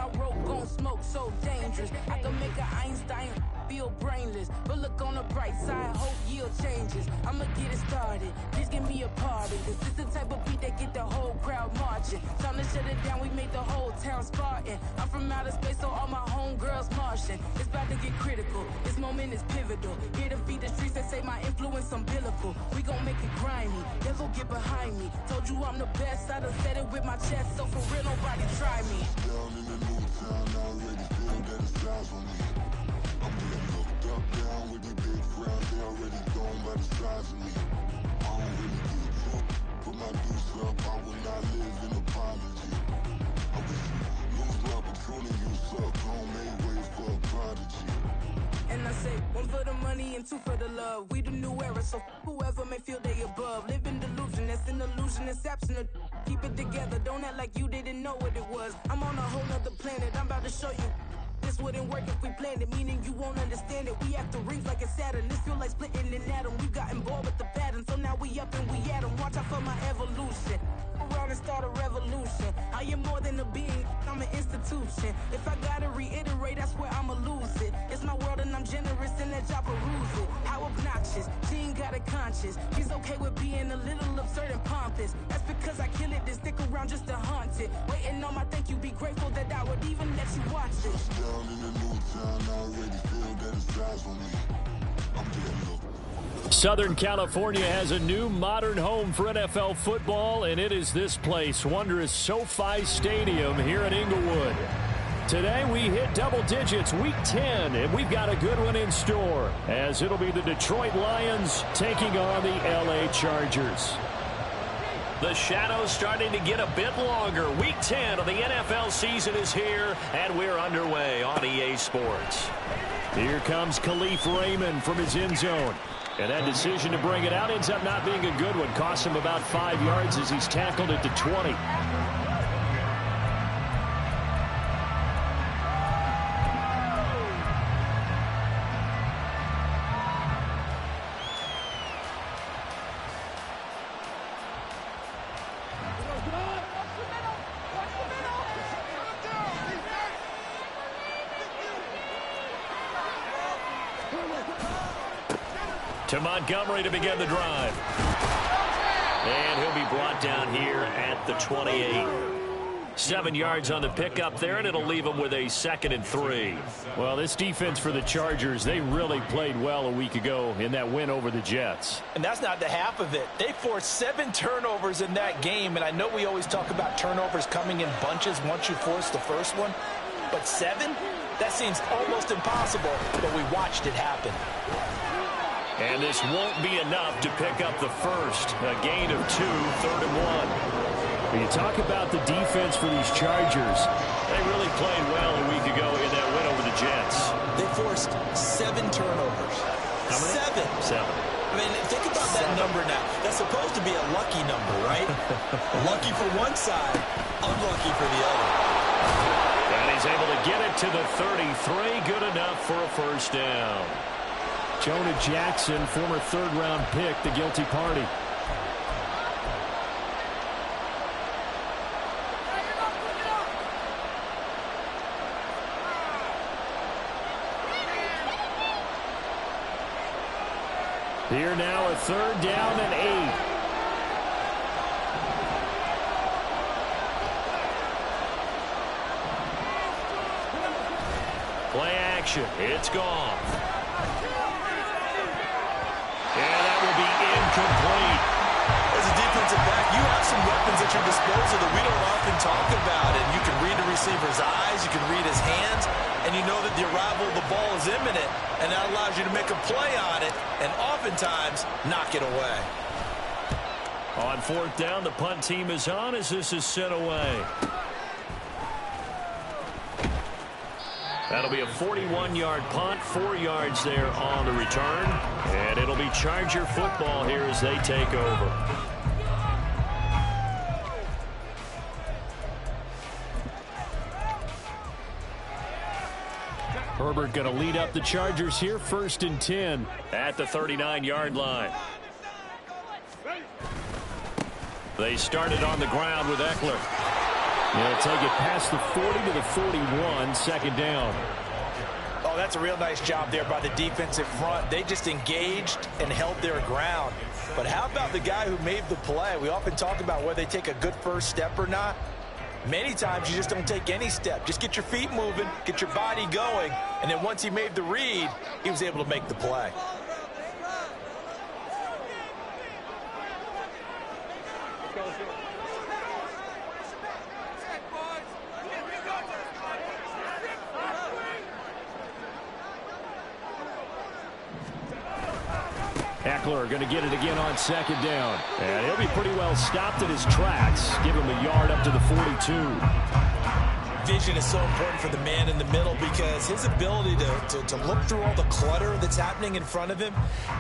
I wrote gon' smoke so dangerous. I can make an Einstein feel brainless, but look on the bright side, hope yield changes. I'ma get it started, please give me a pardon, cause this the type of beat that get the whole crowd marching. Time to shut it down, we made the whole town Spartan. I'm from outer space, so all my homegirls Martian. It's about to get critical, this moment is pivotal. Here to feed the streets that say my influence umbilical. We gon' make it grimy, devil get behind me. Told you I'm the best, I done said it with my chest, so for real nobody try me. Down in the new town, I already feel that it's eyes on me. I'm being looked up, down with the big crowd, they already gone by the size of me. I don't really give a fuck, put my deuce up, I will not live in apology. I wish you lose the opportunity, you suck, homemade way for a prodigy. And I say, one for the money and two for the love. We the new era, so whoever may feel they above. Live in delusion, that's an illusion, it's absent. Keep it together, don't act like you didn't know what it was. I'm on a whole nother planet, I'm about to show you. This wouldn't work if we planned it, meaning you won't understand it. We after rings like a Saturn, this feel like splitting an atom. We got involved with the pattern, so now we up and we at 'em. Watch out for my evolution. Around and start a revolution. I am more than a being, I'm an institution. If I gotta reiterate, that's where I'ma lose it. It's my world and I'm generous and let y'all peruse it. How obnoxious, she ain't got a conscience. She's okay with being a little absurd and pompous. That's because I kill it, then stick around just to haunt it. Waiting on my thank you, be grateful that I would even let you watch it. Down in the new town, I already feel that it's eyes on me. I'm getting looked. Southern California has a new modern home for NFL football, and it is this place, wondrous SoFi Stadium here in Inglewood. Today we hit double digits, week 10, and we've got a good one in store, as it'll be the Detroit Lions taking on the LA Chargers. The shadow's starting to get a bit longer. Week 10 of the NFL season is here, and we're underway on EA Sports. Here comes Khalif Raymond from his end zone. And that decision to bring it out ends up not being a good one. Cost him about 5 yards as he's tackled at the 20. To Montgomery to begin the drive. And he'll be brought down here at the 28. 7 yards on the pickup there, and it'll leave him with a 2nd and 3. Well, this defense for the Chargers, they really played well a week ago in that win over the Jets. And that's not the half of it. They forced 7 turnovers in that game, and I know we always talk about turnovers coming in bunches once you force the first one. But 7? That seems almost impossible, but we watched it happen. And this won't be enough to pick up the first. A gain of 2, 3rd and 1. When you talk about the defense for these Chargers, they really played well a week ago in that win over the Jets. They forced 7 turnovers. How many? 7. I mean, think about that number now. That's supposed to be a lucky number, right? Lucky for one side, unlucky for the other. And he's able to get it to the 33. Good enough for a first down. Jonah Jackson, former 3rd-round pick, the guilty party. Here now a 3rd down and 8. Play action. It's gone. And that will be incomplete. As a defensive back, you have some weapons at your disposal that we don't often talk about. And you can read the receiver's eyes, you can read his hands, and you know that the arrival of the ball is imminent, and that allows you to make a play on it and oftentimes knock it away. On 4th down, the punt team is on as this is sent away. That'll be a 41-yard punt, 4 yards there on the return. And it'll be Charger football here as they take over. Herbert going to lead up the Chargers here, 1st and 10 at the 39-yard line. They started on the ground with Eckler. They'll take it past the 40 to the 41, second down. Oh, that's a real nice job there by the defensive front. They just engaged and held their ground. But how about the guy who made the play? We often talk about whether they take a good first step or not. Many times you just don't take any step. Just get your feet moving, get your body going, and then once he made the read, he was able to make the play. Eckler going to get it again on second down. And he'll be pretty well stopped in his tracks. Give him a yard up to the 42. Vision is so important for the man in the middle because his ability to look through all the clutter that's happening in front of him,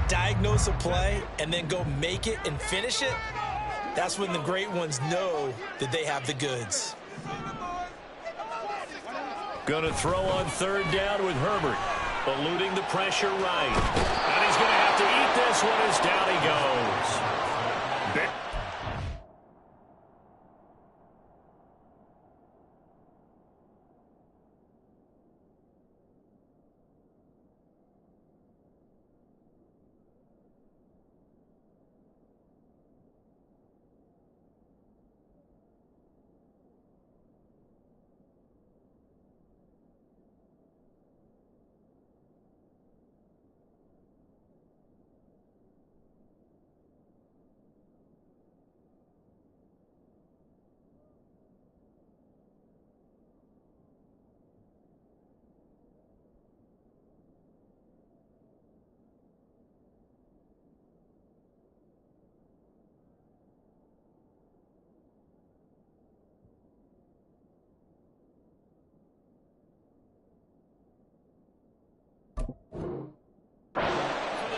diagnose a play, and then go make it and finish it, that's when the great ones know that they have the goods. Going to throw on third down with Herbert. Eluding the pressure right. And he's going to have to eat this one as down he goes.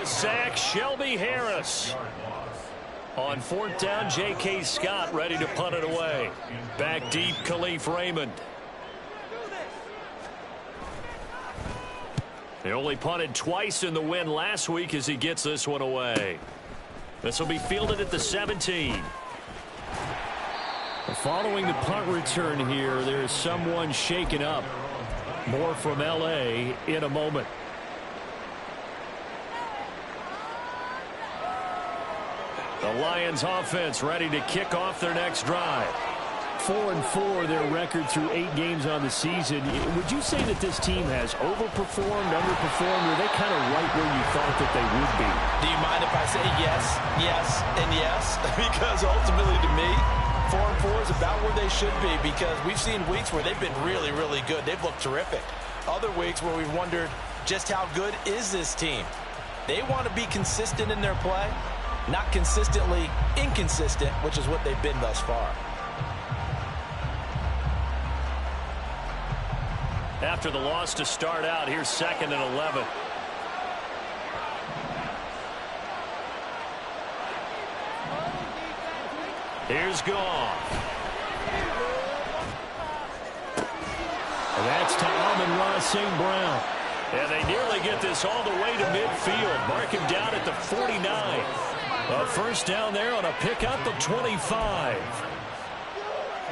Sack, Shelby Harris. On fourth down, J.K. Scott ready to punt it away. Back deep, Khalif Raymond. They only punted twice in the win last week as he gets this one away. This will be fielded at the 17. Following the punt return here, there is someone shaken up. More from L.A. in a moment. The Lions offense ready to kick off their next drive. 4-4 their record through 8 games on the season. Would you say that this team has overperformed, underperformed, or are they kind of right where you thought that they would be? Do you mind if I say yes, yes, and yes? Because ultimately to me, 4-4 is about where they should be because we've seen weeks where they've been really, really good. They've looked terrific. Other weeks where we've wondered just how good is this team. They want to be consistent in their play. Not consistently inconsistent, which is what they've been thus far. After the loss to start out, here's 2nd and 11. Here's Goff. And that's to Amon-Ra St. Brown. And they nearly get this all the way to midfield. Mark him down at the 49. A first down there on a pickup of 25.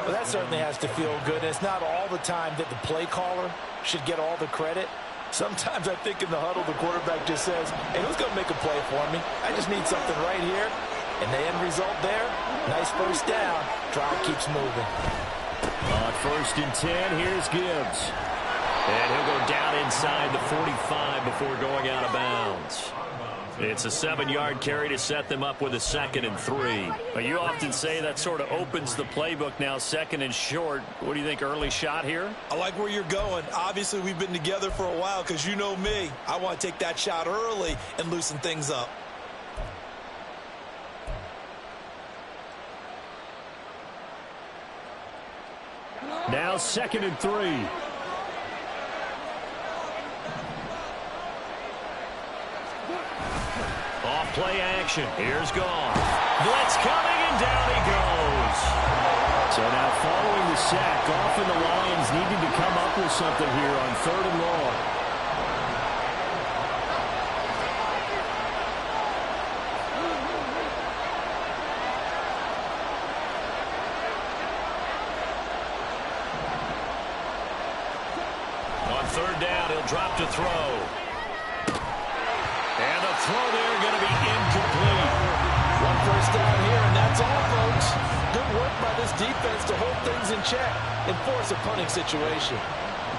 Well, that certainly has to feel good. It's not all the time that the play caller should get all the credit. Sometimes I think in the huddle, the quarterback just says, hey, who's going to make a play for me? I just need something right here. And the end result there, nice first down. Drive keeps moving. On 1st and 10, here's Gibbs. And he'll go down inside the 45 before going out of bounds. It's a 7-yard carry to set them up with a 2nd and 3. But you often say that sort of opens the playbook now, 2nd and short. What do you think, early shot here? I like where you're going. Obviously, we've been together for a while because you know me. I want to take that shot early and loosen things up. Now 2nd and 3. Play action. Here's Goff. Blitz coming, and down he goes. So now following the sack, Goff and the Lions needing to come up with something here on 3rd and long. third down. He'll drop to throw. And the throw there going to be incomplete. One first down here, and that's all, folks. Good work by this defense to hold things in check and force a punting situation.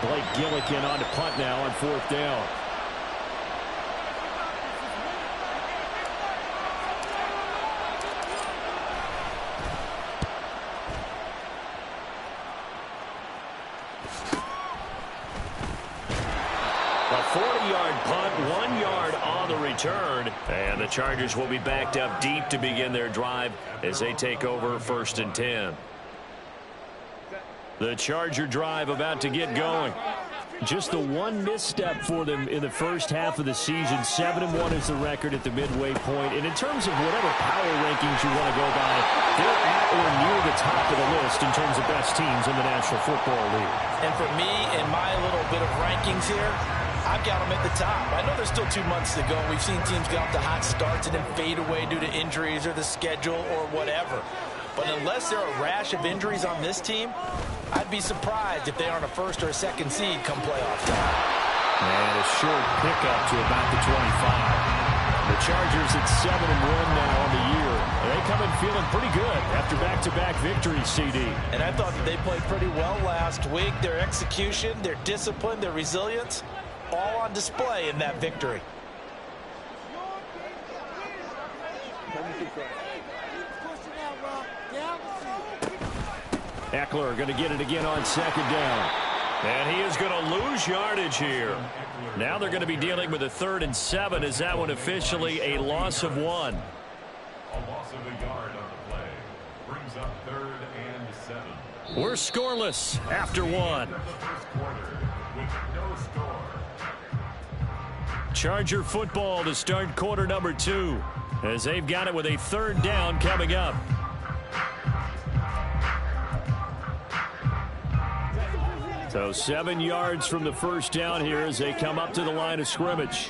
Blake Gillikin on to punt now on fourth down. A 40-yard punt, 1 yard on the return. And the Chargers will be backed up deep to begin their drive as they take over 1st and 10. The Charger drive about to get going. Just the one misstep for them in the first half of the season. 7-1 is the record at the midway point. And in terms of whatever power rankings you want to go by, they're at or near the top of the list in terms of best teams in the National Football League. And for me, in my little bit of rankings here, I've got them at the top. I know there's still 2 months to go. We've seen teams get off to hot starts and then fade away due to injuries or the schedule or whatever. But unless there are a rash of injuries on this team, I'd be surprised if they aren't a first or a second seed come playoff time. And a short pickup to about the 25. The Chargers at 7-1 now on the year. They come in feeling pretty good after back-to-back victories, CD. And I thought that they played pretty well last week. Their execution, their discipline, their resilience, all on display in that victory. Eckler going to get it again on second down. And he is going to lose yardage here. Now they're going to be dealing with a 3rd and 7. Is that one officially a loss of 1? A loss of a yard on the play. Brings up 3rd and 7. We're scoreless after 1. First quarter with no score. Charger football to start quarter number 2 as they've got it with a 3rd down coming up. So 7 yards from the first down here as they come up to the line of scrimmage.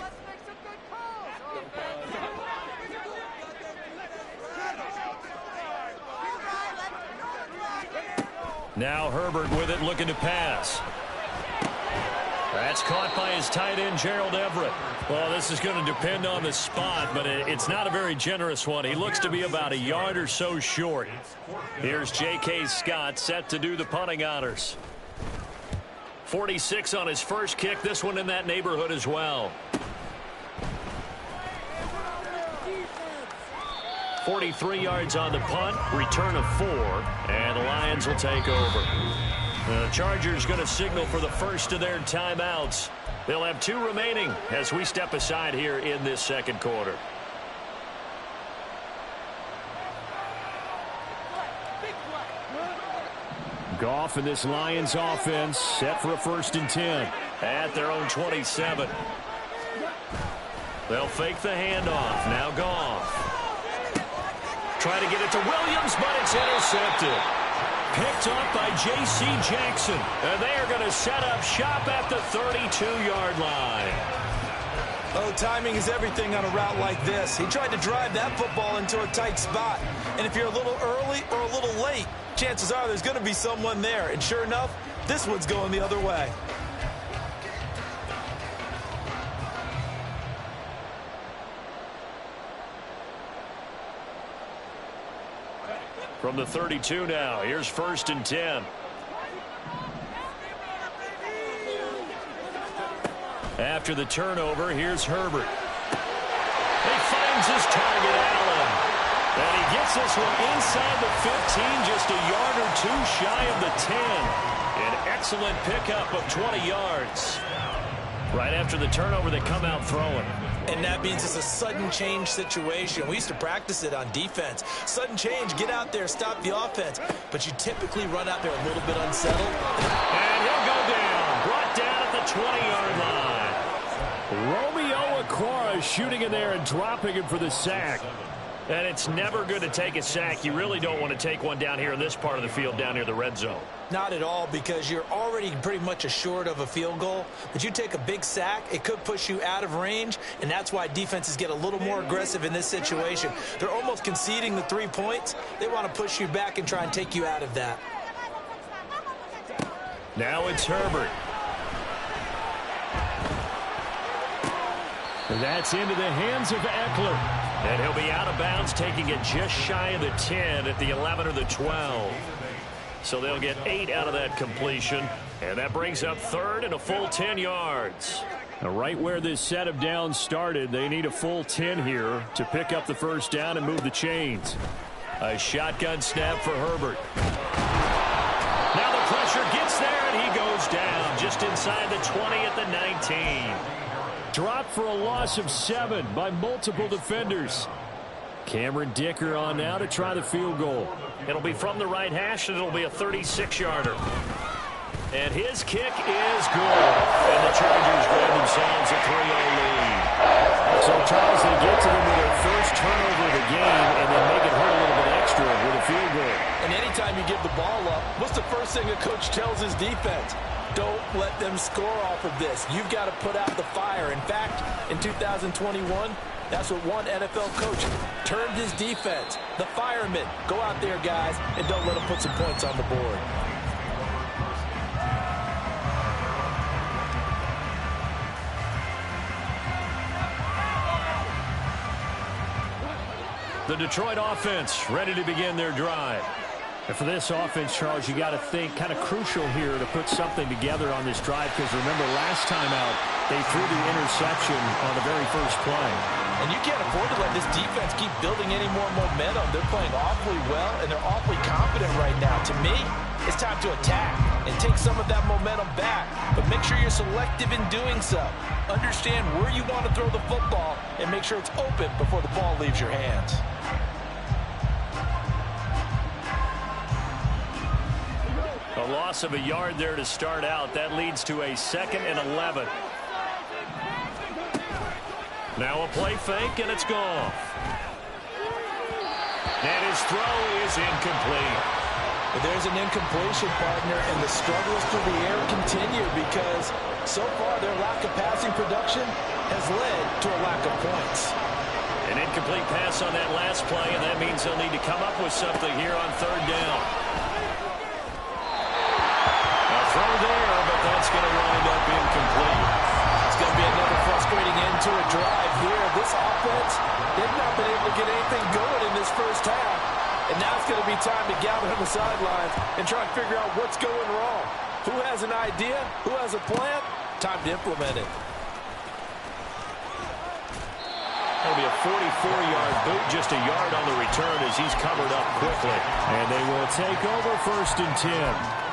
Now Herbert with it, looking to pass. That's caught by his tight end, Gerald Everett. Well, this is going to depend on the spot, but it's not a very generous one. He looks to be about a yard or so short. Here's J.K. Scott set to do the punting honors. 46 on his first kick. This one in that neighborhood as well. 43 yards on the punt. Return of 4. And the Lions will take over. The Chargers going to signal for the first of their timeouts. They'll have 2 remaining as we step aside here in this second quarter. Goff and this Lions offense set for a 1st and 10 at their own 27. They'll fake the handoff. Now Goff. Try to get it to Williams, but it's intercepted. Picked up by J.C. Jackson. And they are going to set up shop at the 32-yard line. Oh, timing is everything on a route like this. He tried to drive that football into a tight spot. And if you're a little early or a little late, chances are there's going to be someone there. And sure enough, this one's going the other way. From the 32 now, here's 1st and 10. After the turnover, here's Herbert. He finds his target, Allen. And he gets this one inside the 15, just a yard or 2 shy of the 10. An excellent pickup of 20 yards. Right after the turnover, they come out throwing. And that means it's a sudden change situation. We used to practice it on defense. Sudden change, get out there, stop the offense. But you typically run out there a little bit unsettled. And he'll go down. Brought down at the 20-yard line. Romeo Okwara shooting in there and dropping him for the sack. And it's never good to take a sack. You really don't want to take one down here in this part of the field, down near the red zone. Not at all, because you're already pretty much assured of a field goal. But you take a big sack, it could push you out of range, and that's why defenses get a little more aggressive in this situation. They're almost conceding the 3 points. They want to push you back and try and take you out of that. Now it's Herbert. That's into the hands of Eckler. And he'll be out of bounds, taking it just shy of the 10 at the 11 or the 12. So they'll get 8 out of that completion. And that brings up third and a full 10 yards. Now, right where this set of downs started, they need a full 10 here to pick up the first down and move the chains. A shotgun snap for Herbert. Now the pressure gets there, and he goes down just inside the 20 at the 19. Dropped for a loss of 7 by multiple defenders. Cameron Dicker on now to try the field goal. It'll be from the right hash, and it'll be a 36-yarder. And his kick is good. And the Chargers grab themselves a 3-0 lead. So, Charles, they get to them with their first turnover of the game and then make it hurt a little bit extra with a field goal. And anytime you give the ball up, what's the first thing a coach tells his defense? Don't let them score off of this. You've got to put out the fire. In fact, in 2021, that's what one NFL coach termed his defense. The firemen. Go out there, guys, and don't let them put some points on the board. The Detroit offense ready to begin their drive. And for this offense, Charles, you got to think kind of crucial here to put something together on this drive, because remember last time out they threw the interception on the very first play. And you can't afford to let this defense keep building any more momentum. They're playing awfully well, and they're awfully confident right now. To me, it's time to attack and take some of that momentum back. But make sure you're selective in doing so. Understand where you want to throw the football and make sure it's open before the ball leaves your hands. A loss of a yard there to start out. That leads to a 2nd and 11. Now a play fake, and it's gone. And his throw is incomplete. There's an incompletion, partner, and the struggles through the air continue because so far their lack of passing production has led to a lack of points. An incomplete pass on that last play, and that means they'll need to come up with something here on 3rd down. A throw there, but that's going to wind up incomplete. It's going to be another frustrating end to a drive here. This offense, they've not been able to get anything going in this first half. And now it's going to be time to gather on the sidelines and try and figure out what's going wrong. Who has an idea? Who has a plan? Time to implement it. That'll be a 44-yard boot, just a yard on the return as he's covered up quickly. And they will take over 1st and 10.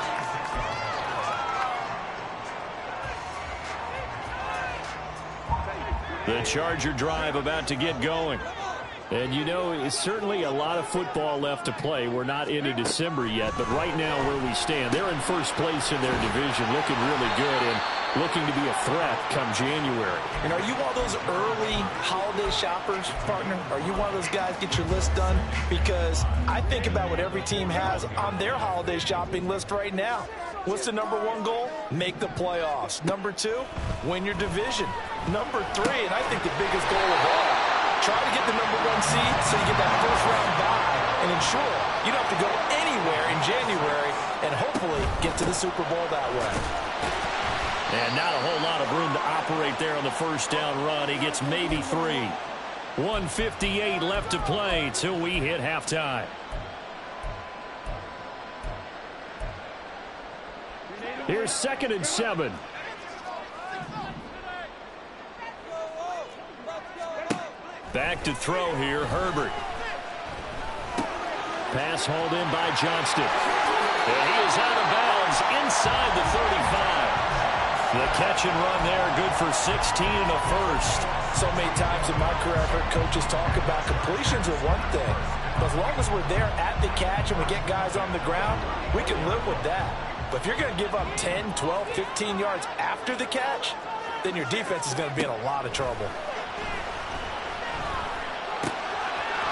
The Charger drive about to get going. And, you know, it's certainly a lot of football left to play. We're not into December yet, but right now where we stand, they're in first place in their division, looking really good and looking to be a threat come January. And are you one of those early holiday shoppers, partner? Are you one of those guys get your list done? Because I think about what every team has on their holiday shopping list right now. What's the number 1 goal? Make the playoffs. Number 2, win your division. Number 3, and I think the biggest goal of all, try to get the number 1 seed so you get that first-round bye and ensure you don't have to go anywhere in January and hopefully get to the Super Bowl that way. And not a whole lot of room to operate there on the first down run. He gets maybe 3. 1:58 left to play till we hit halftime. Here's 2nd and 7. Back to throw here, Herbert. Pass hauled in by Johnston. And he is out of bounds inside the 35. The catch and run there, good for 16 and a first. So many times in my career, I've heard coaches talk about completions are one thing. But as long as we're there at the catch and we get guys on the ground, we can live with that. But if you're going to give up 10, 12, 15 yards after the catch, then your defense is going to be in a lot of trouble.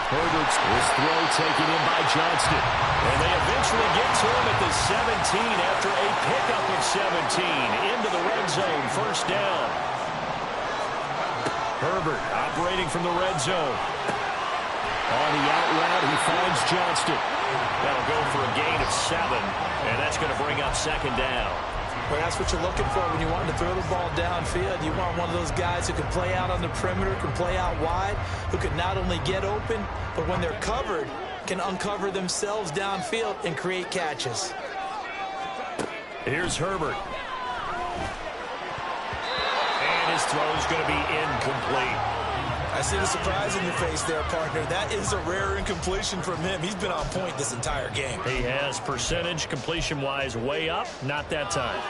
Herbert's throw taken in by Johnston. And they eventually get to him at the 17 after a pickup of 17 into the red zone. First down. Herbert operating from the red zone. On the out route, he finds Johnston. That'll go for a gain of 7, and that's going to bring up 2nd down. Well, that's what you're looking for when you want to throw the ball downfield. You want one of those guys who can play out on the perimeter, can play out wide, who can not only get open, but when they're covered, can uncover themselves downfield and create catches. Here's Herbert. And his throw is going to be incomplete. I see the surprise in your face there, partner. That is a rare incompletion from him. He's been on point this entire game. He has percentage completion-wise way up, not that time.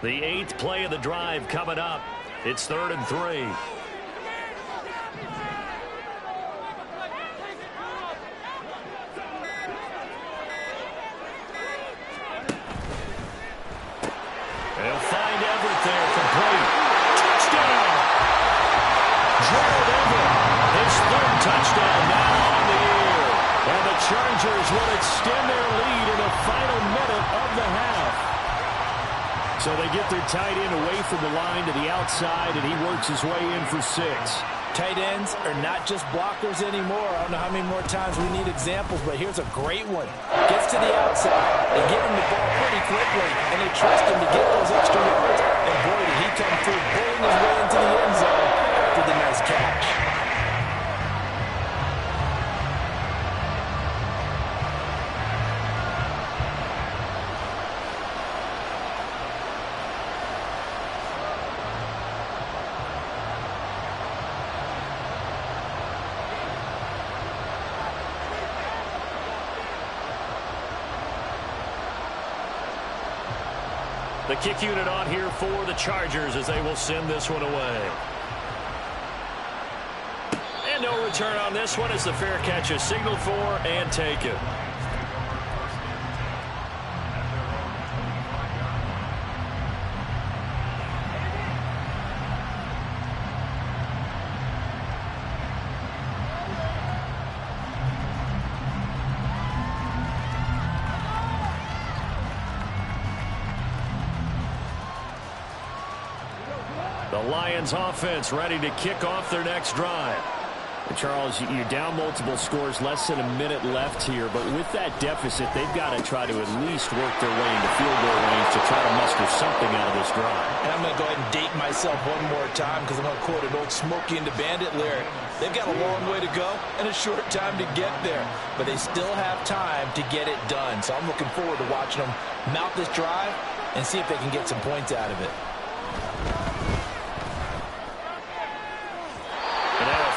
The 8th play of the drive coming up. It's 3rd and 3. They'll find Everett there, complete. Touchdown! Gerald Everett, his 3rd touchdown now on the year. And the Chargers will extend their lead in the final minute of the half. So they get their tight end away from the line to the outside, and he works his way in for 6. Tight ends are not just blockers anymore. I don't know how many more times we need examples, but here's a great one. Gets to the outside. They give him the ball pretty quickly, and they trust him to get those extra yards. And boy, did he come through, bullying his way into the end zone after the nice catch. The kick unit on here for the Chargers as they will send this one away. And no return on this one as the fair catch is signaled for and taken. The Lions offense ready to kick off their next drive. And Charles, you're down multiple scores, less than a minute left here, but with that deficit, they've got to try to at least work their way into field goal range to try to muster something out of this drive. And I'm going to go ahead and date myself one more time because I'm going to quote an old Smokey and the Bandit lyric. They've got a long way to go and a short time to get there, but they still have time to get it done. So I'm looking forward to watching them mount this drive and see if they can get some points out of it.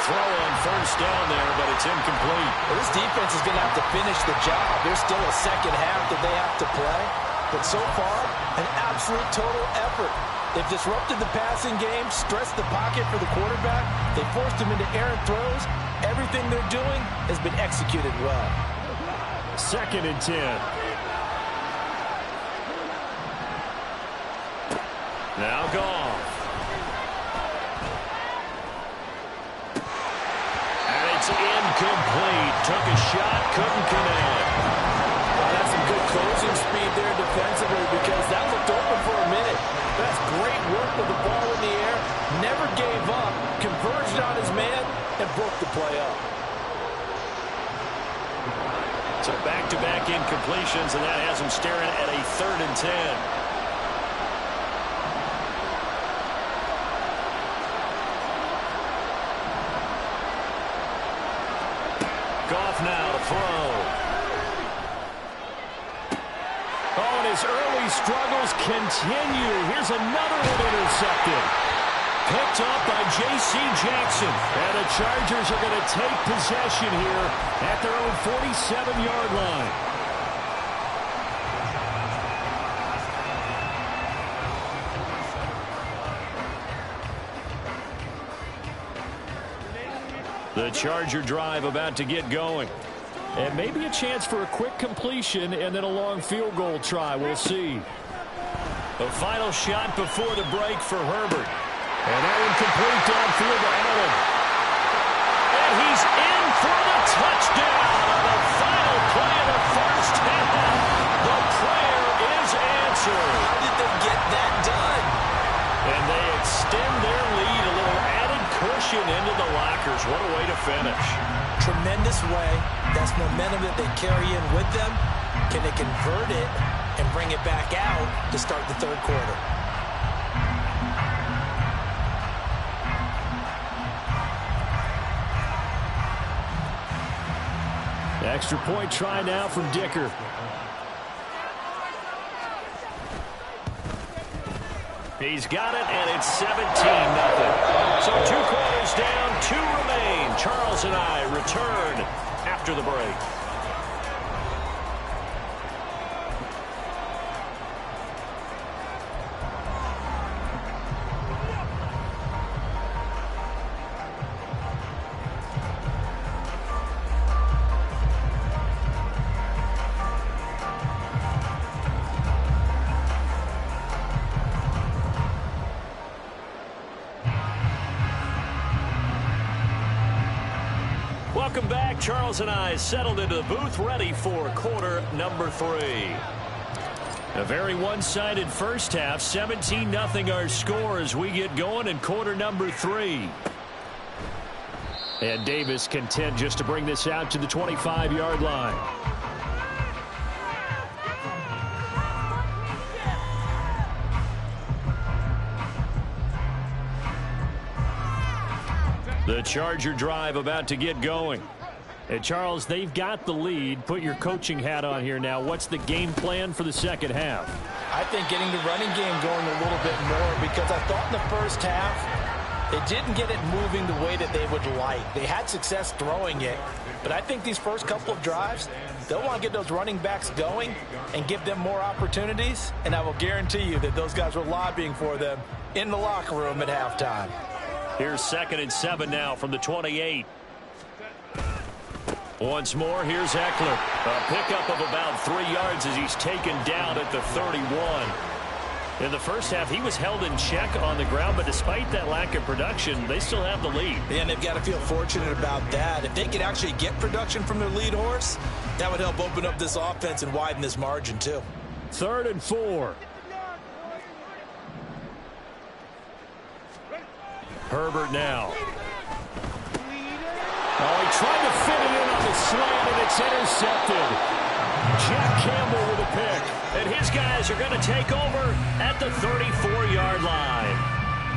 Throw on first down there, but it's incomplete. Well, this defense is going to have to finish the job. There's still a second half that they have to play. But so far, an absolute total effort. They've disrupted the passing game, stressed the pocket for the quarterback. They forced him into errant throws. Everything they're doing has been executed well. 2nd and 10. Now gone. Incomplete. Took a shot, couldn't connect. Well, that's some good closing speed there defensively because that looked open for a minute. That's great work with the ball in the air. Never gave up. Converged on his man and broke the play up. So back-to-back incompletions, and that has him staring at a 3rd and 10. Goff now to throw. Oh, and his early struggles continue. Here's another one intercepted. Picked up by J.C. Jackson. And the Chargers are going to take possession here at their own 47-yard line. The Charger drive about to get going. And maybe a chance for a quick completion and then a long field goal try. We'll see. The final shot before the break for Herbert. And that one complete downfield to Allen. And he's in for the touchdown on the final play of the first half. That's momentum that they carry in with them. Can they convert it and bring it back out to start the third quarter? Extra point try now from Dicker. He's got it, and it's 17-0. So 2 quarters down, 2 remain. Charles and I return after the break. Welcome back. Charles and I settled into the booth, ready for quarter number 3. A very one-sided first half. 17-0 our score as we get going in quarter number 3. And Davis content just to bring this out to the 25-yard line. The Charger drive about to get going. And Charles, they've got the lead. Put your coaching hat on here now. What's the game plan for the second half? I think getting the running game going a little bit more, because I thought in the first half they didn't get it moving the way that they would like. They had success throwing it, but I think these first couple of drives, they'll want to get those running backs going and give them more opportunities, and I will guarantee you that those guys were lobbying for them in the locker room at halftime. Here's 2nd and 7 now from the 28. Once more, here's Eckler. A pickup of about 3 yards as he's taken down at the 31. In the first half, he was held in check on the ground, but despite that lack of production, they still have the lead. And they've got to feel fortunate about that. If they could actually get production from their lead horse, that would help open up this offense and widen this margin too. 3rd and 4. Herbert now. Oh, he tried to fit it in on the slant, and it's intercepted. Jack Campbell with a pick. And his guys are going to take over at the 34-yard line.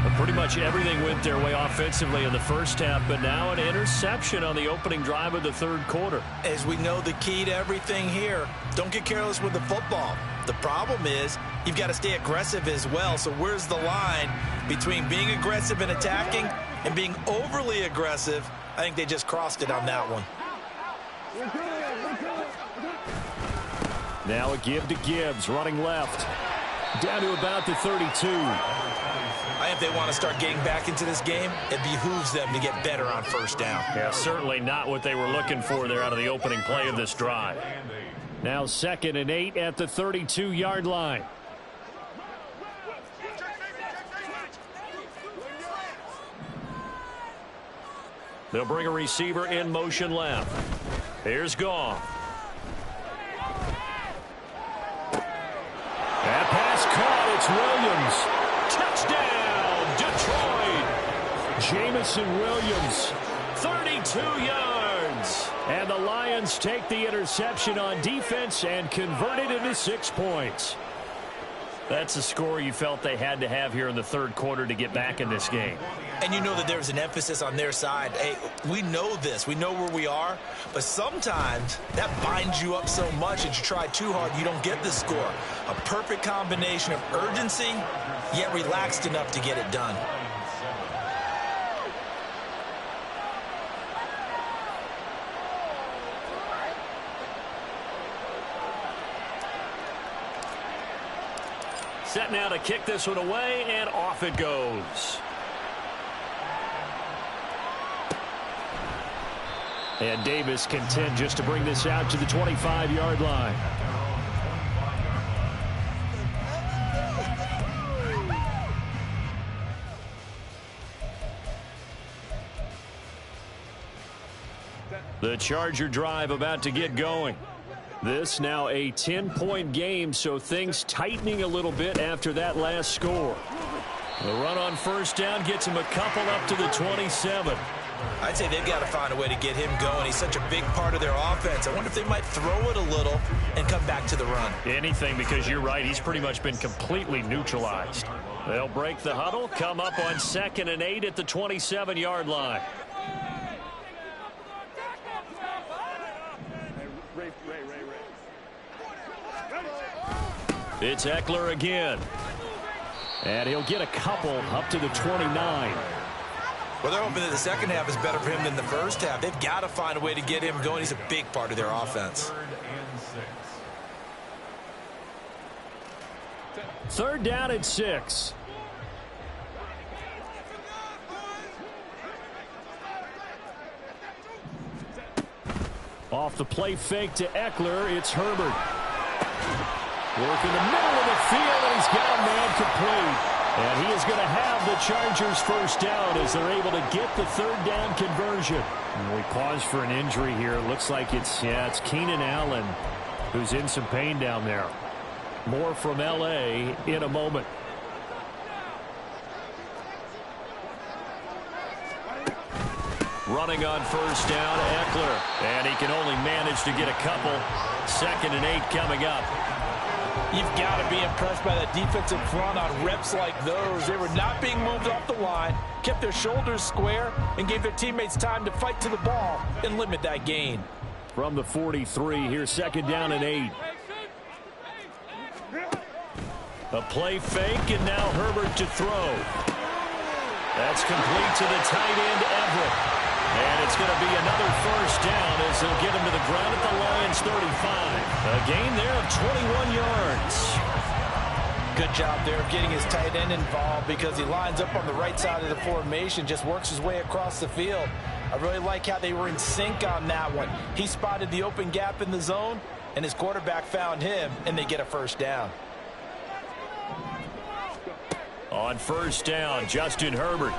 But pretty much everything went their way offensively in the first half, but now an interception on the opening drive of the third quarter. As we know, the key to everything here, don't get careless with the football. The problem is you've got to stay aggressive as well. So where's the line between being aggressive and attacking and being overly aggressive? I think they just crossed it on that one. Now a give to Gibbs, running left. Down to about the 32. I think they want to start getting back into this game. It behooves them to get better on first down. Yeah, certainly not what they were looking for there out of the opening play of this drive. Now 2nd and 8 at the 32-yard line. They'll bring a receiver in motion left. Here's Goff. That pass caught. It's Williams. Touchdown, Detroit. Jamison Williams, 32 yards. And the Lions take the interception on defense and convert it into 6 points. That's a score you felt they had to have here in the third quarter to get back in this game. And you know that there's an emphasis on their side. Hey, we know this. We know where we are. But sometimes that binds you up so much that you try too hard, you don't get the score. A perfect combination of urgency, yet relaxed enough to get it done. Set now to kick this one away, and off it goes. And Davis content just to bring this out to the 25-yard line. The Charger drive about to get going. This now a 10-point game, so things tightening a little bit after that last score. The run on first down gets him a couple up to the 27. I'd say they've got to find a way to get him going. He's such a big part of their offense. I wonder if they might throw it a little and come back to the run. Anything, because you're right. He's pretty much been completely neutralized. They'll break the huddle, come up on 2nd and 8 at the 27-yard line. It's Ekeler again. And he'll get a couple up to the 29. Well, they're hoping that the second half is better for him than the first half. They've got to find a way to get him going. He's a big part of their offense. 3rd down and 6. Off the play fake to Ekeler, it's Herbert. Working the middle of the field, and he's got a man complete. And he is going to have the Chargers first down as they're able to get the 3rd down conversion. And we pause for an injury here. It looks like it's Keenan Allen who's in some pain down there. More from L.A. in a moment. Running on first down, Ekeler. And he can only manage to get a couple. 2nd and 8 coming up. You've got to be impressed by that defensive front on reps like those. They were not being moved off the line, kept their shoulders square, and gave their teammates time to fight to the ball and limit that gain. From the 43, here's 2nd down and 8. A play fake, and now Herbert to throw. That's complete to the tight end, Everett. And it's going to be another first down as they'll get him to the ground at the Lions 35. A gain there of 21 yards. Good job there of getting his tight end involved because he lines up on the right side of the formation, just works his way across the field. I really like how they were in sync on that one. He spotted the open gap in the zone, and his quarterback found him, and they get a first down. On first down, Justin Herbert.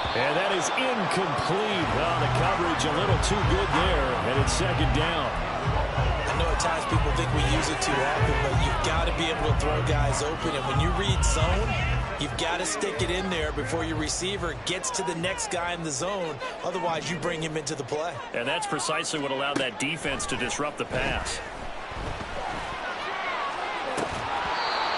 And that is incomplete. Well, the coverage a little too good there, and it's 2nd down. I know at times people think we use it too often, but you've got to be able to throw guys open. And when you read zone, you've got to stick it in there before your receiver gets to the next guy in the zone. Otherwise, you bring him into the play. And that's precisely what allowed that defense to disrupt the pass.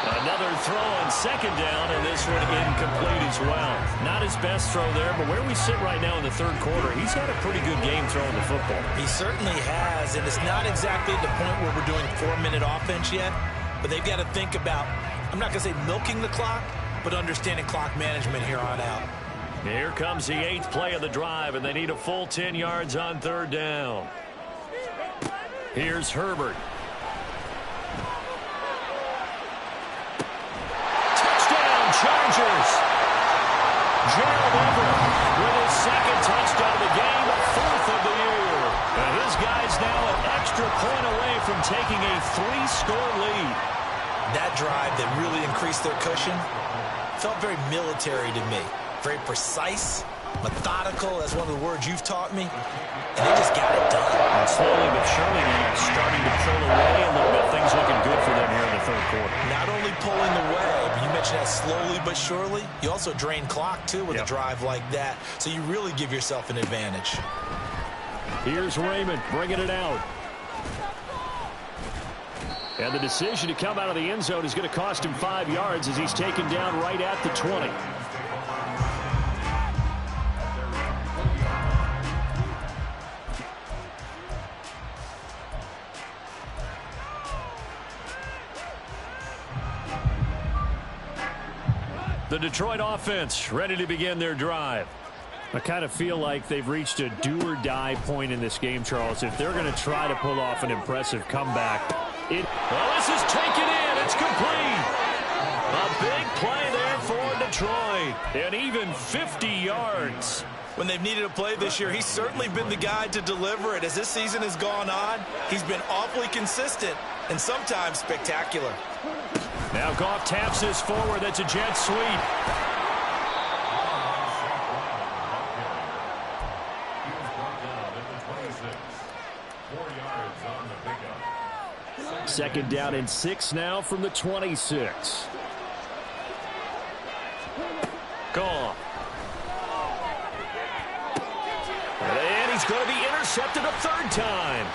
Another throw on 2nd down, and this one incomplete as well. Not his best throw there, but where we sit right now in the 3rd quarter, he's had a pretty good game throwing the football. He certainly has, and it's not exactly at the point where we're doing 4-minute offense yet, but they've got to think about, I'm not going to say milking the clock, but understanding clock management here on out. Here comes the 8th play of the drive, and they need a full 10 yards on 3rd down. Here's Herbert. Chargers. Gerald Everett with his 2nd touchdown of the game, 4th of the year. And his guys now an extra point away from taking a 3-score lead. That drive that really increased their cushion felt very military to me. Very precise, methodical. That's one of the words you've taught me. And they just got it done. And slowly but surely now starting to pull away a little bit. Things looking good for them here in the 3rd quarter. Not only pulling away, but you mentioned that slowly but surely. You also drain clock, too, with a drive like that. So you really give yourself an advantage. Here's Raymond bringing it out. And the decision to come out of the end zone is going to cost him 5 yards as he's taken down right at the 20. The Detroit offense ready to begin their drive. I kind of feel like they've reached a do-or-die point in this game, Charles. If they're going to try to pull off an impressive comeback. Well, this is taken in. It's complete. A big play there for Detroit. And even 50 yards. When they've needed a play this year, he's certainly been the guy to deliver it. As this season has gone on, he's been awfully consistent and sometimes spectacular. Now Goff taps this forward. That's a jet sweep. Second down and 6 now from the 26. Goff. going to be intercepted a third time.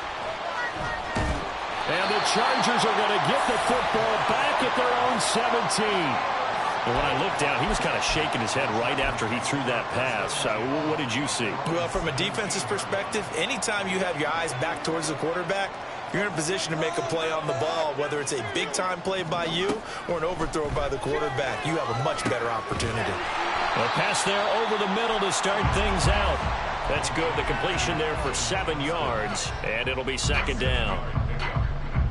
And the Chargers are going to get the football back at their own 17. And when I looked down, he was kind of shaking his head right after he threw that pass. What did you see? Well, from a defense's perspective, anytime you have your eyes back towards the quarterback, you're in a position to make a play on the ball, whether it's a big-time play by you or an overthrow by the quarterback. You have a much better opportunity. A pass there over the middle to start things out. That's good. The completion there for 7 yards, and it'll be second down.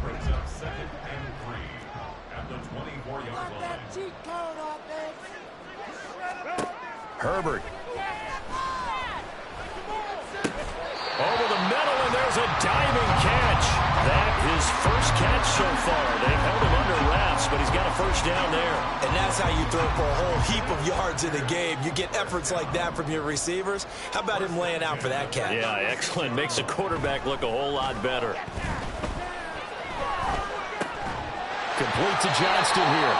Brings up 2nd and 3 at the 24-yard line. Herbert. Over the middle, and there's a diving catch. That his first catch so far. They've held him under wraps, but he's got a first down there. And that's how you throw for a whole heap of yards in a game. You get efforts like that from your receivers. How about him laying out for that catch? Yeah, excellent. Makes the quarterback look a whole lot better. Complete to Johnston here.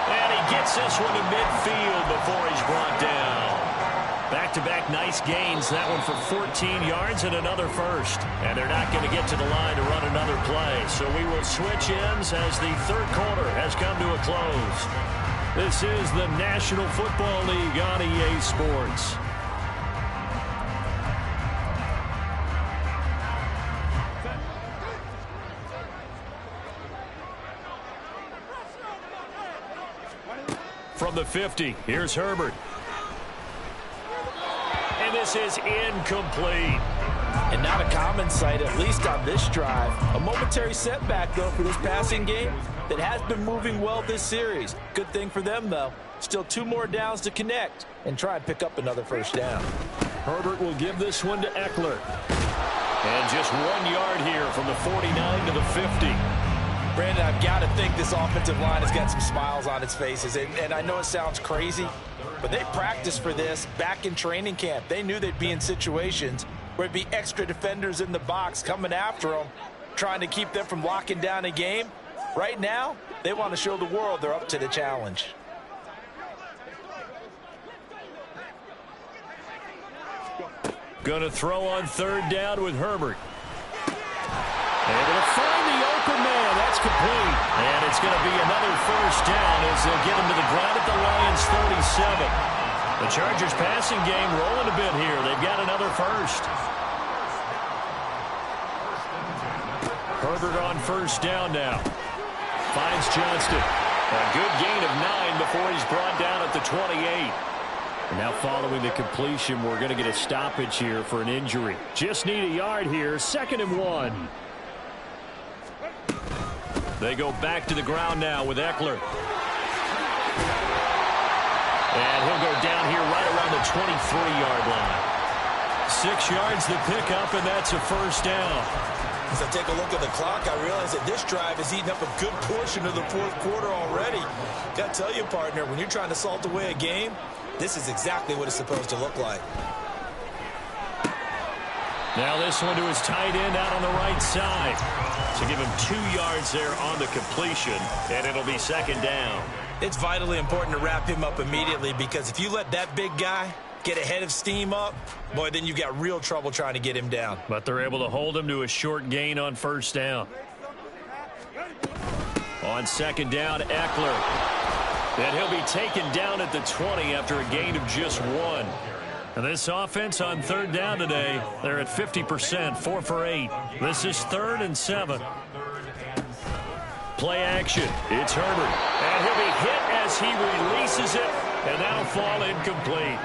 And he gets this one to midfield before he's brought down. Back-to-back nice gains. That one for 14 yards and another first. And they're not going to get to the line to run another play. So we will switch ends as the third quarter has come to a close. This is the National Football League on EA Sports. From the 50, here's Herbert. And this is incomplete. And not a common sight, at least on this drive. A momentary setback, though, for this passing game that has been moving well this series. Good thing for them, though. Still 2 more downs to connect and try and pick up another first down. Herbert will give this one to Eckler. And just 1 yard here from the 49 to the 50. Brandon, I've got to think this offensive line has got some smiles on its faces. And I know it sounds crazy, but they practiced for this back in training camp. They knew they'd be in situations where there'd be extra defenders in the box coming after them, trying to keep them from locking down a game. Right now, they want to show the world they're up to the challenge. Going to throw on third down with Herbert. Able to find the open man. That's complete. And it's going to be another first down as they'll get him to the ground at the Lions' 37. The Chargers passing game rolling a bit here. They've got another first. Herbert on first down now. Finds Johnston. A good gain of 9 before he's brought down at the 28. And now following the completion, we're going to get a stoppage here for an injury. Just need a yard here. 2nd and 1. They go back to the ground now with Eckler. And he'll go down here right around the 23-yard line. 6 yards the pickup, and that's a first down. As I take a look at the clock, I realize that this drive has eaten up a good portion of the fourth quarter already. Got to tell you, partner, when you're trying to salt away a game, this is exactly what it's supposed to look like. Now this one to his tight end out on the right side. So give him 2 yards there on the completion, and it'll be second down. It's vitally important to wrap him up immediately, because if you let that big guy get ahead of steam up, boy, then you've got real trouble trying to get him down. But they're able to hold him to a short gain on first down. On second down, Eckler. And he'll be taken down at the 20 after a gain of just 1. And this offense on third down today, they're at 50%, 4 for 8. This is 3rd and 7. Play action. It's Herbert. And he'll be hit as he releases it, and that'll fall incomplete.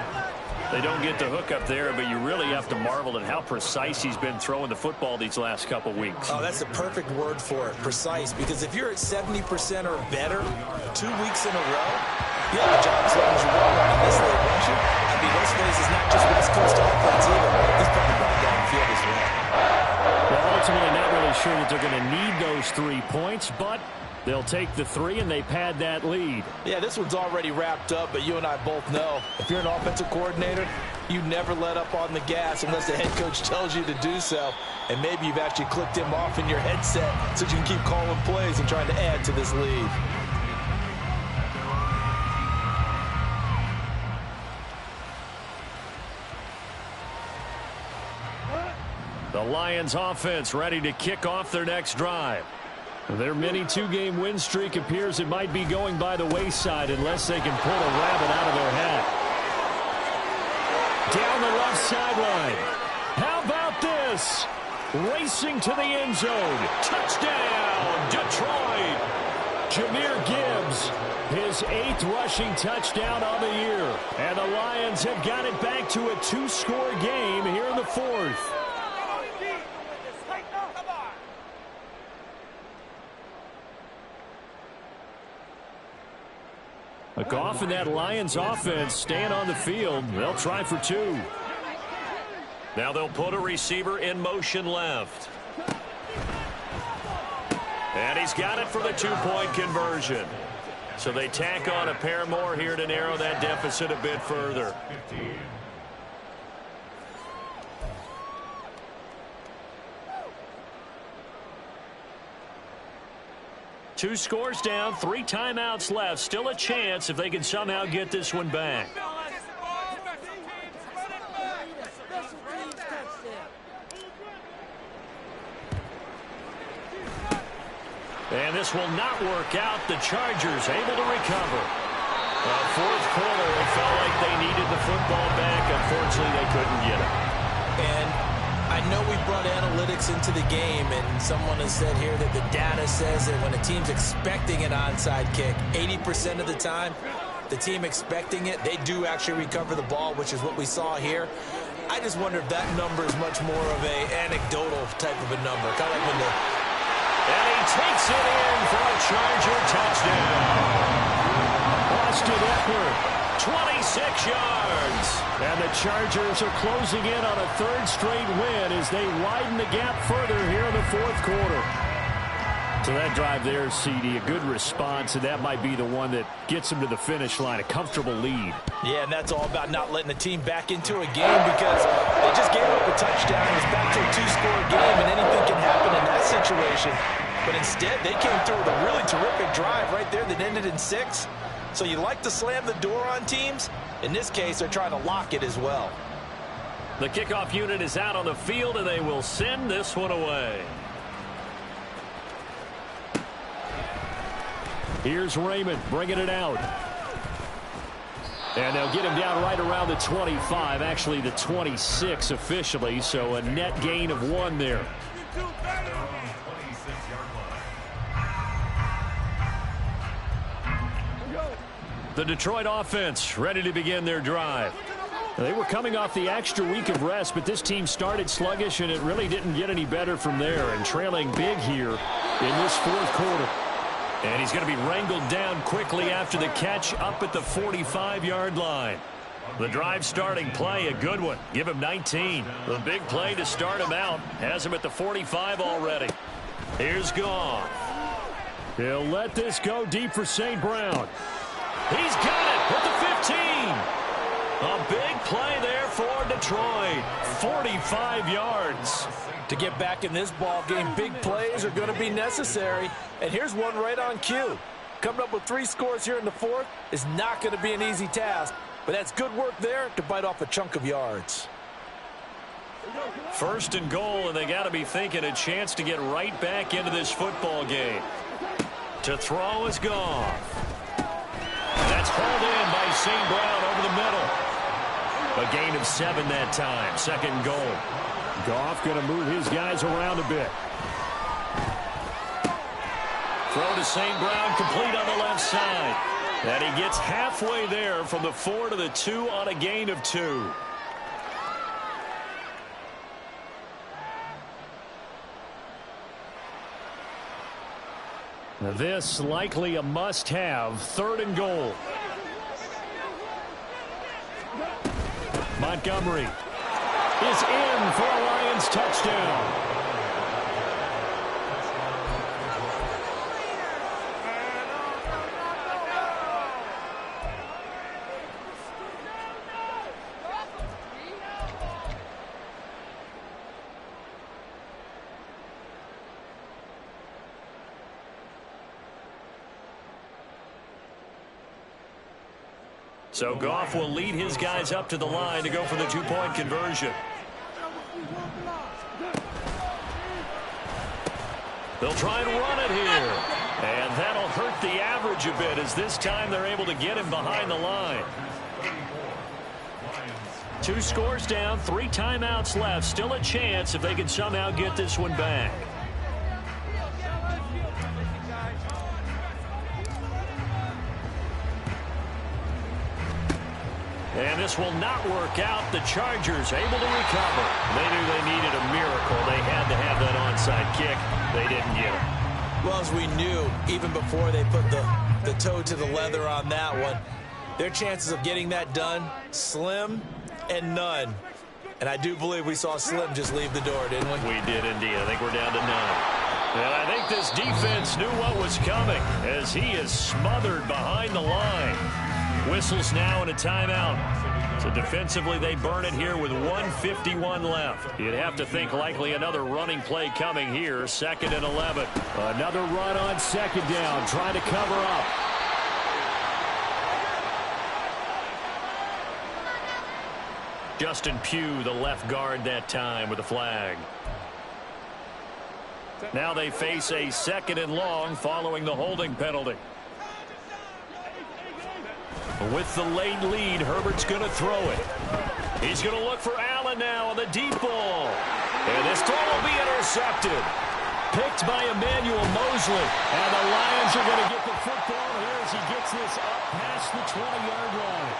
They don't get the hook up there, but you really have to marvel at how precise he's been throwing the football these last couple weeks. Oh, that's the perfect word for it, precise, because if you're at 70% or better 2 weeks in a row, you have a job as long as you're running this late, don't you? I mean, those phases not just West Coast offense either. He's probably brought down the field as well. Well, ultimately not really sure that they're going to need those 3 points, but they'll take the 3 and they pad that lead. Yeah, this one's already wrapped up, but you and I both know if you're an offensive coordinator, you never let up on the gas unless the head coach tells you to do so. And maybe you've actually clicked him off in your headset so you can keep calling plays and trying to add to this lead. Lions offense ready to kick off their next drive. Their mini two-game win streak appears it might be going by the wayside unless they can pull a rabbit out of their hat. Down the left sideline. How about this? Racing to the end zone. Touchdown, Detroit. Jahmyr Gibbs, his 8th rushing touchdown on the year. And the Lions have got it back to a 2-score game here in the 4th. Goff and that Lions offense staying on the field. They'll try for 2. Now they'll put a receiver in motion left. And he's got it for the 2-point conversion. So they tack on a pair more here to narrow that deficit a bit further. 15. Two scores down, 3 timeouts left. Still a chance if they can somehow get this one back. And this will not work out. The Chargers able to recover. Fourth quarter, it felt like they needed the football back. Unfortunately, they couldn't get it. And I know we brought analytics into the game, and someone has said here that the data says that when a team's expecting an onside kick, 80% of the time, the team expecting it, they do actually recover the ball, which is what we saw here. I just wonder if that number is much more of a anecdotal type of a number. Kind of like when the... And he takes it in for a Charger touchdown. Austin Eckler, 26 yards. And the Chargers are closing in on a 3rd straight win as they widen the gap further here in the 4th quarter. So that drive there, CD, a good response, and that might be the one that gets them to the finish line, a comfortable lead. Yeah, and that's all about not letting the team back into a game because they just gave up a touchdown. It's back to a 2-score game, and anything can happen in that situation. But instead, they came through with a really terrific drive right there that ended in 6. So you like to slam the door on teams. In this case, they're trying to lock it as well. The kickoff unit is out on the field, and they will send this one away. Here's Raymond bringing it out. And they'll get him down right around the 25, actually the 26 officially, so a net gain of 1 there. The Detroit offense ready to begin their drive. They were coming off the extra week of rest, but this team started sluggish, and it really didn't get any better from there, and trailing big here in this 4th quarter. And he's going to be wrangled down quickly after the catch up at the 45-yard line. The drive starting play, a good one. Give him 19. The big play to start him out has him at the 45 already. Here's Goff. He'll let this go deep for St. Brown. He's got it at the 15. A big play there for Detroit. 45 yards. To get back in this ball game, big plays are going to be necessary. And here's one right on cue. Coming up with 3 scores here in the 4th is not going to be an easy task. But that's good work there to bite off a chunk of yards. 1st and goal, and they got to be thinking a chance to get right back into this football game. To throw is Goff. That's hauled in by St. Brown over the middle. A gain of 7 that time. 2nd goal. Goff going to move his guys around a bit. Throw to St. Brown, complete on the left side. And he gets halfway there from the 4 to the 2 on a gain of 2. This likely a must-have. 3rd and goal. Montgomery is in for a Lions touchdown. So Goff will lead his guys up to the line to go for the 2-point conversion. They'll try and run it here. And that'll hurt the average a bit as this time they're able to get him behind the line. 2 scores down, 3 timeouts left. Still a chance if they can somehow get this one back. And this will not work out. The Chargers able to recover. They knew they needed a miracle. They had to have that onside kick. They didn't get it. Well, as we knew, even before they put the toe to the leather on that one, their chances of getting that done, slim and none. And I do believe we saw Slim just leave the door, didn't we? We did indeed. I think we're down to none. And I think this defense knew what was coming as he is smothered behind the line. Whistles now and a timeout. So defensively, they burn it here with 1:51 left. You'd have to think likely another running play coming here, 2nd and 11. Another run on 2nd down, trying to cover up. Justin Pugh, the left guard that time with the flag. Now they face a 2nd and long following the holding penalty. With the late lead, Herbert's going to throw it. He's going to look for Allen now on the deep ball. And this throw will be intercepted. Picked by Emmanuel Mosley. And the Lions are going to get the football here as he gets this up past the 20-yard line.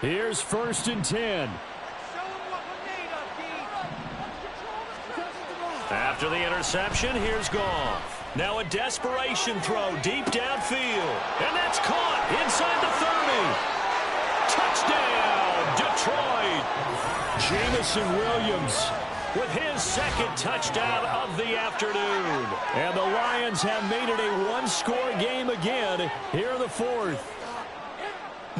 Here's 1st and 10. After the interception, here's Goff. Now a desperation throw deep downfield. And that's caught inside the 30. Touchdown, Detroit. Jameson Williams with his 2nd touchdown of the afternoon. And the Lions have made it a 1-score game again here in the 4th.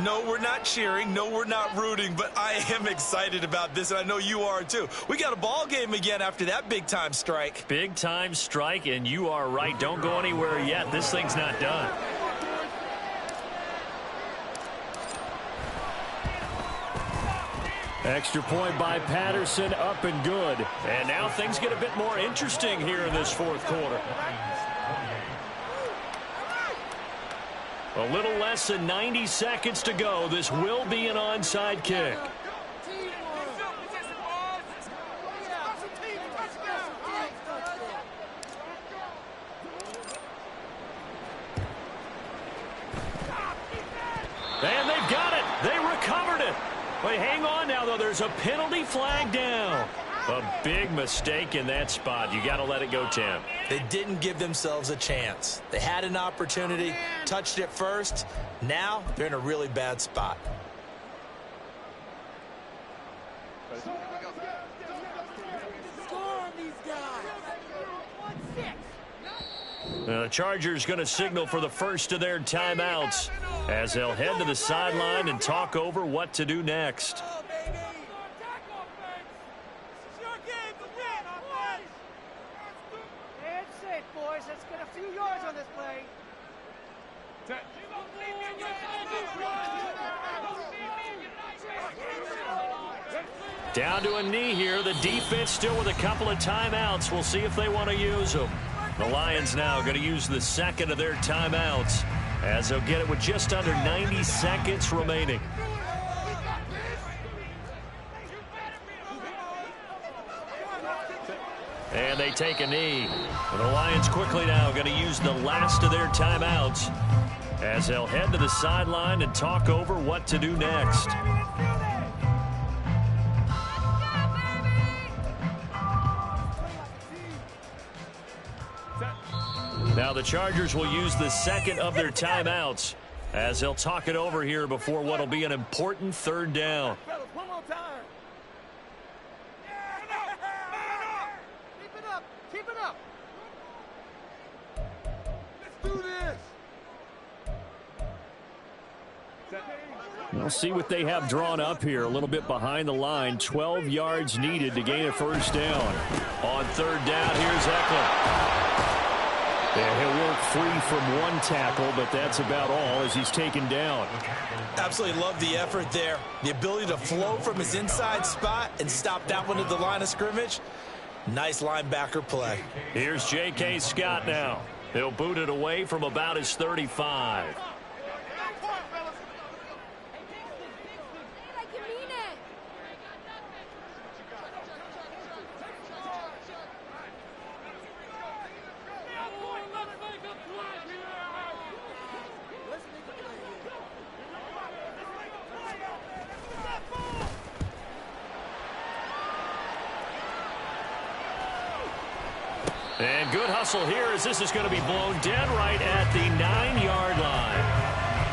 No, we're not cheering. No, we're not rooting, but I am excited about this, and I know you are too. We got a ball game again after that big-time strike. Big-time strike, and you are right. Don't go anywhere yet. This thing's not done. Extra point by Patterson, up and good. And now things get a bit more interesting here in this 4th quarter. A little less than 90 seconds to go. This will be an onside kick. And they've got it. They recovered it. But hang on now, though. There's a penalty flag down. A big mistake in that spot. You got to let it go, Tim. They didn't give themselves a chance. They had an opportunity, touched it first. Now they're in a really bad spot. The Chargers going to signal for the first of their timeouts as they'll head to the sideline and talk over what to do next. Down to a knee here. The defense still with a couple of timeouts. We'll see if they want to use them. The Lions now going to use the 2nd of their timeouts as they'll get it with just under 90 seconds remaining. And they take a knee. And the Lions quickly now going to use the last of their timeouts as they'll head to the sideline and talk over what to do next. Now the Chargers will use the 2nd of their timeouts as they'll talk it over here before what will be an important 3rd down. One more time. Keep it up. Keep it up. Let's do this. We'll see what they have drawn up here. A little bit behind the line. 12 yards needed to gain a 1st down. On 3rd down, here's Eckler. And he'll free from one tackle, but that's about all as he's taken down. Absolutely love the effort there. The ability to flow from his inside spot and stop that one at the line of scrimmage. Nice linebacker play. Here's J.K. Scott now. He'll boot it away from about his 35. And good hustle here as this is going to be blown dead right at the 9-yard line.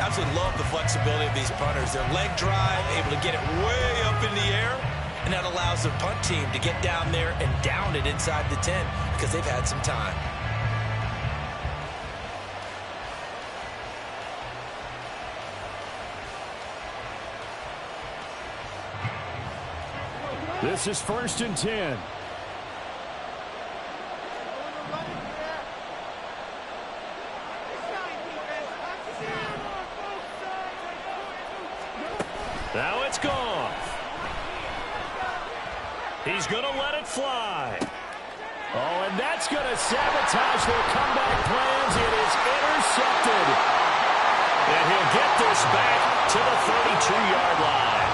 Absolutely love the flexibility of these punters. Their leg drive, able to get it way up in the air, and that allows the punt team to get down there and down it inside the 10 because they've had some time. This is 1st and 10. Now it's gone. He's going to let it fly. Oh, and that's going to sabotage their comeback plans. It is intercepted. And he'll get this back to the 32-yard line.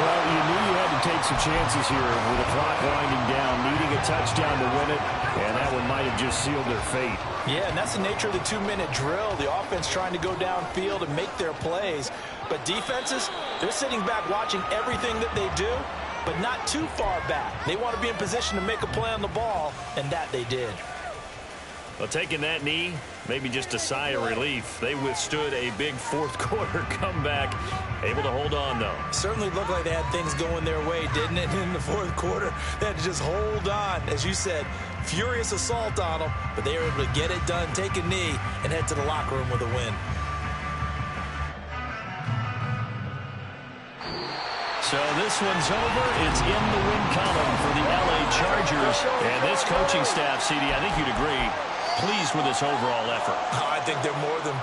Well, you knew you had to take some chances here with the clock winding down, needing a touchdown to win it, and that one might have just sealed their fate. Yeah, and that's the nature of the 2-minute drill. The offense trying to go downfield and make their plays. But defenses, they're sitting back watching everything that they do, but not too far back. They want to be in position to make a play on the ball, and that they did. Well, taking that knee, maybe just a sigh of relief. They withstood a big fourth-quarter comeback, able to hold on, though. Certainly looked like they had things going their way, didn't it, in the fourth quarter? They had to just hold on. As you said, furious assault on them, but they were able to get it done, take a knee, and head to the locker room with a win. So this one's over. It's in the win column for the L.A. Chargers. And this coaching staff, CD, I think you'd agree, pleased with this overall effort. I think they're more than pleased.